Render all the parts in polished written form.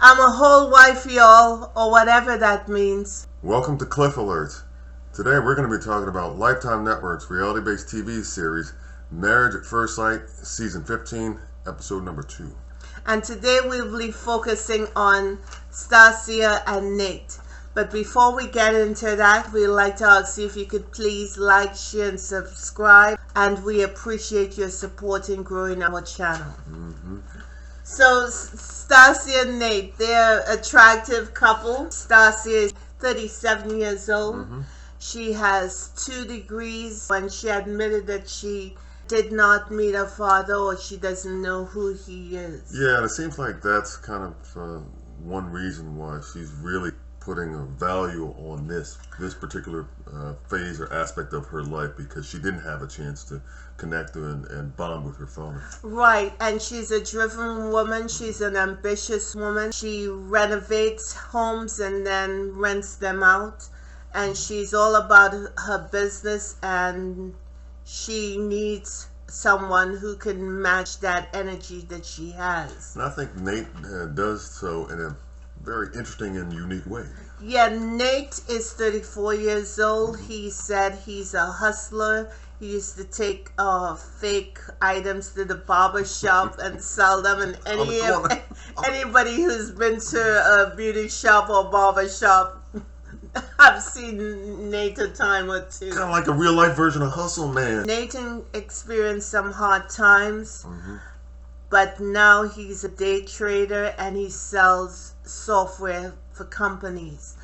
I'm a whole wife, y'all, or whatever that means. Welcome to Cliff Alerts. Today we're going to be talking about Lifetime Network's reality-based TV series, Marriage at First Sight, Season 15, Episode number 2. And today we'll be focusing on Stacia and Nate. But before we get into that, we'd like to ask you if you could please like, share, and subscribe. And we appreciate your support in growing our channel. So, Stacia and Nate, they're an attractive couple. Stacia is 37 years old. She has 2 degrees. When she admitted that she did not meet her father, or she doesn't know who he is. Yeah, and it seems like that's kind of one reason why she's really putting a value on this particular phase or aspect of her life, because she didn't have a chance to connect and bond with her father. Right, and she's a driven woman. She's an ambitious woman. She renovates homes and then rents them out, and she's all about her business, and she needs someone who can match that energy that she has. And I think Nate does so in a very interesting and unique way. Yeah, Nate is 34 years old. He said he's a hustler. He used to take fake items to the barber shop and sell them. And anybody who's been to a beauty shop or barber shop, I've seen Nate a time or two. Kind of like a real life version of Hustle Man. Nathan experienced some hard times, but now he's a day trader and he sells software for companies.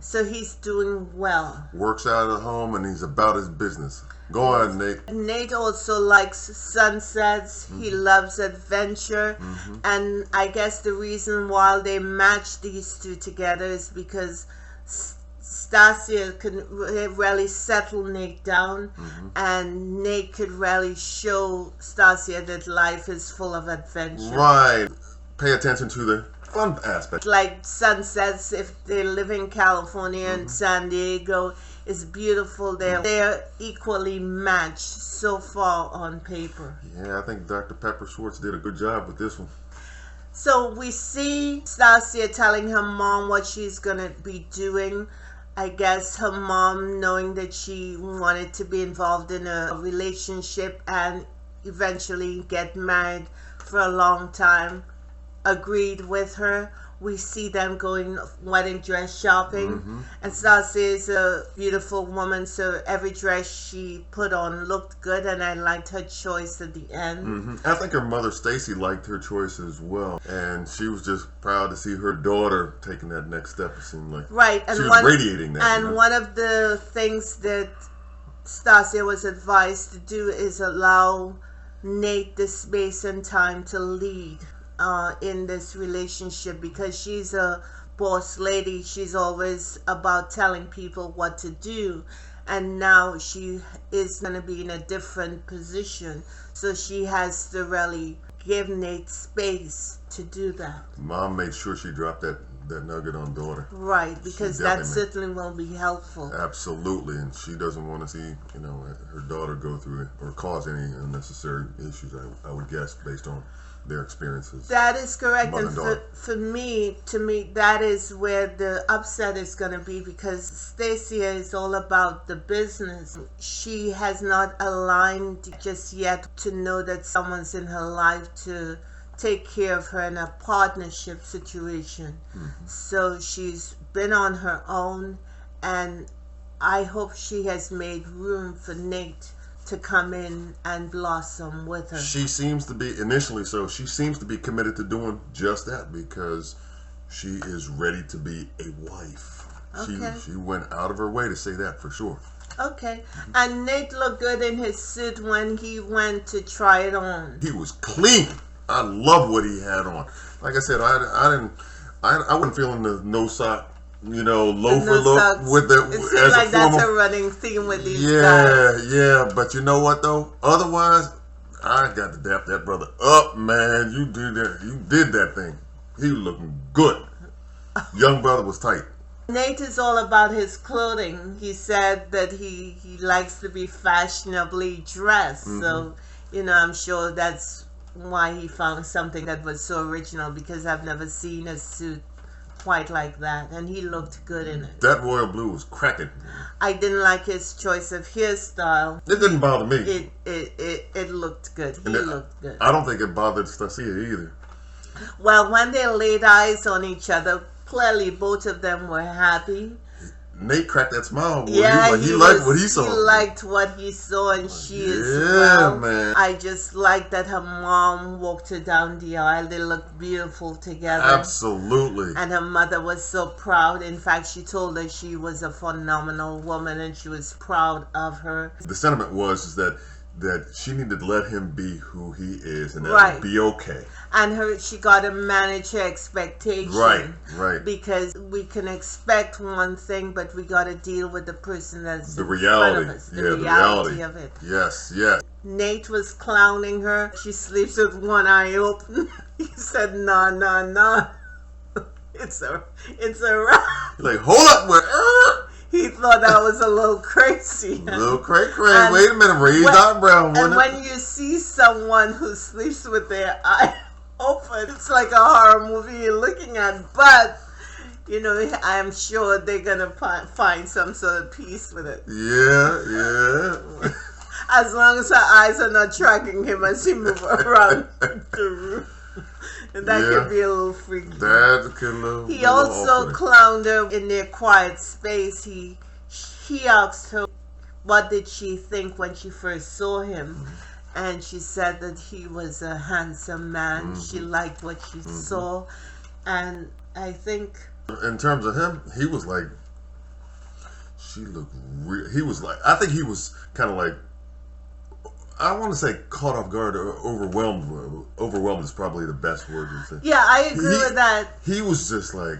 So he's doing well. Works out of home and he's about his business. Go on, Nate. Nate also likes sunsets. He loves adventure. And I guess the reason why they match these two together is because Stacia can really settle Nate down, and Nate could really show Stacia that life is full of adventure. Right. Pay attention to the fun aspect. Like sunsets, if they live in California and San Diego, it's beautiful there. They're equally matched so far on paper. Yeah, I think Dr. Pepper Schwartz did a good job with this one. So we see Stacia telling her mom what she's going to be doing. I guess her mom, knowing that she wanted to be involved in a relationship and eventually get married for a long time, agreed with her. We see them going wedding dress shopping, and Stacia is a beautiful woman, so every dress she put on looked good, and I liked her choice at the end. I think her mother Stacia liked her choice as well, and she was just proud to see her daughter taking that next step. It seemed like And she was radiating that. And one of the things that Stacia was advised to do is allow Nate the space and time to lead in this relationship, because she's a boss lady. She's always about telling people what to do, and now she is going to be in a different position, so she has to really give Nate space to do that. Mom made sure she dropped that nugget on daughter. Right, because that certainly will be helpful. Absolutely, and she doesn't want to see, her daughter go through it or cause any unnecessary issues, I would guess, based on their experiences. That is correct, and to me, that is where the upset is going to be, because Stacia is all about the business. She has not aligned just yet to know that someone's in her life to take care of her in a partnership situation. So she's been on her own, and I hope she has made room for Nate to come in and blossom with her. She seems to be, initially so, she seems to be committed to doing just that, because she is ready to be a wife. She went out of her way to say that for sure. Okay. And Nate looked good in his suit when he went to try it on. He was clean. I love what he had on. Like I said, I wasn't feeling the no sock, loafer look with the. It seems like that's a running theme with these guys. Yeah. But you know what though? Otherwise, I got to dap that brother up, man. You did that thing. He was looking good. Young brother was tight. Nate is all about his clothing. He said that he likes to be fashionably dressed. So, I'm sure that's why he found something that was so original, because I've never seen a suit quite like that, and he looked good in it. That royal blue was cracking. I didn't like his choice of hairstyle. It didn't bother me. It looked good. He looked good. I don't think it bothered Stacia either. Well, when they laid eyes on each other, clearly both of them were happy. Nate cracked that smile. Yeah, he liked what he saw. He liked what he saw, and she as Yeah, well. man. I just liked that her mom walked her down the aisle. They looked beautiful together. Absolutely. And her mother was so proud. In fact, she told her she was a phenomenal woman, and she was proud of her. The sentiment was is that she needed to let him be who he is, and that Right. would be okay. And she got to manage her expectation. Right. Because we can expect one thing, but we got to deal with the person that's The in reality. front of us. The reality of it. Yes. Nate was clowning her. She sleeps with one eye open. He said, no. It's a wrap. He's like, hold up, He thought that was a little crazy. little cray. Wait a minute, raised eyebrow. And when you see someone who sleeps with their eye open, it's like a horror movie you're looking at. But, I'm sure they're going to find some sort of peace with it. Yeah. As long as her eyes are not tracking him as he moves around the room. And that could be a little freaky. He also clowned her in their quiet space. He asked her what did she think when she first saw him. And she said that he was a handsome man. She liked what she saw. And I think, in terms of him, he was like, I think he was kind of like, I want to say caught off guard or overwhelmed. Overwhelmed is probably the best word to say. Yeah, I agree with that. He was just like,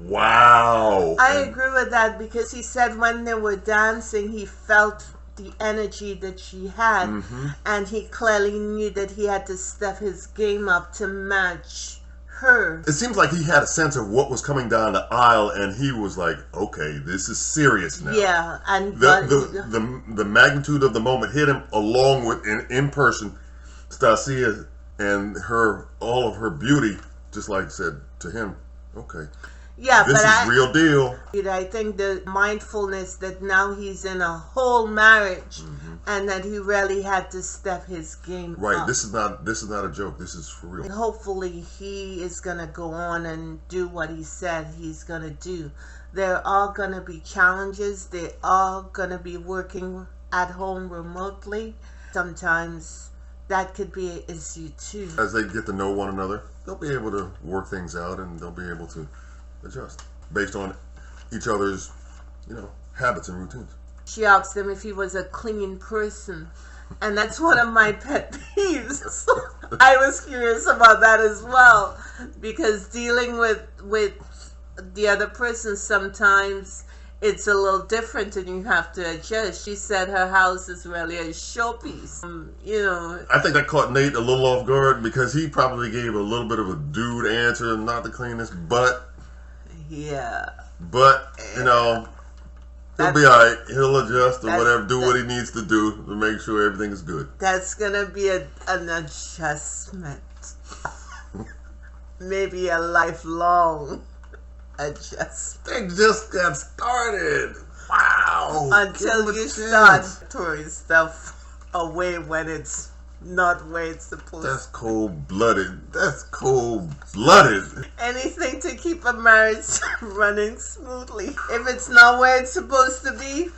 wow. I agree with that, because he said when they were dancing, he felt the energy that she had. And he clearly knew that he had to step his game up to match her. It seems like he had a sense of what was coming down the aisle, and he was like, okay, this is serious now. Yeah, and the magnitude of the moment hit him, along with in person, Stacia and all of her beauty, just like said to him, okay. Yeah, this is real deal. I think the mindfulness that now he's in a whole marriage, and that he really had to step his game up. This is not a joke. This is for real. And hopefully he is gonna go on and do what he said he's gonna do. There are gonna be challenges. They are gonna be working at home remotely. Sometimes that could be an issue too. As they get to know one another, they'll be able to work things out, and they'll be able to adjust based on each other's, habits and routines. She asked him if he was a clean person, and that's one of my pet peeves. I was curious about that as well, because dealing with the other person, sometimes it's a little different and you have to adjust. She said her house is really a showpiece. I think that caught Nate a little off guard, because he probably gave a little bit of a dude answer, not the cleanest, but yeah. But, he'll be alright. He'll adjust or whatever, do what he needs to do to make sure everything is good. That's going to be an adjustment. Maybe a lifelong adjustment. They just got started. Wow. Until you start throwing stuff away when it's not where it's supposed to. That's cold-blooded. Anything to keep a marriage running smoothly. If it's not where it's supposed to be,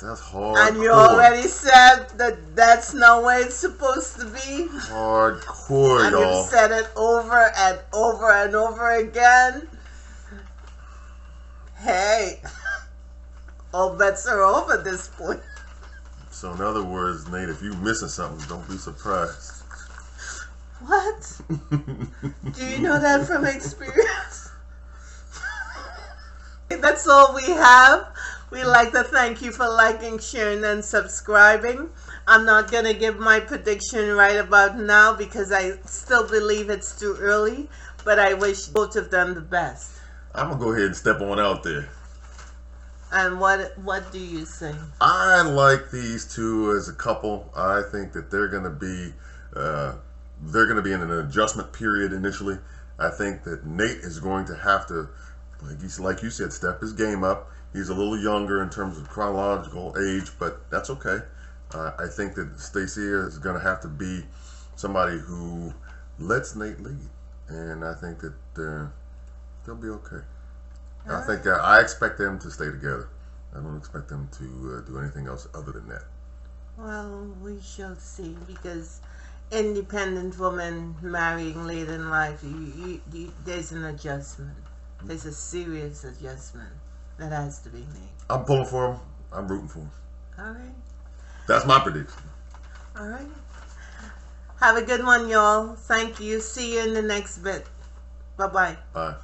that's hard. And you already said that that's not where it's supposed to be. Hardcore, and y'all. You've said it over and over and over again. Hey, all bets are off at this point. So in other words, Nate, if you're missing something, don't be surprised. What? Do you know that from experience? That's all we have. We'd like to thank you for liking, sharing, and subscribing. I'm not going to give my prediction right about now, because I still believe it's too early, but I wish both of them the best. I'm going to go ahead and step on out there. And what do you think? I like these two as a couple. I think that they're going to be they're going to be in an adjustment period initially. I think that Nate is going to have to, like you said, step his game up. He's a little younger in terms of chronological age, but that's okay. I think that Stacia is going to have to be somebody who lets Nate lead, and I think that they'll be okay. I think I expect them to stay together. I don't expect them to do anything else other than that. Well, we shall see, because independent woman marrying late in life, there's an adjustment. There's a serious adjustment that has to be made. I'm pulling for him. I'm rooting for him. All right. That's my prediction. All right. Have a good one, y'all. Thank you. See you in the next bit. Bye-bye. Bye.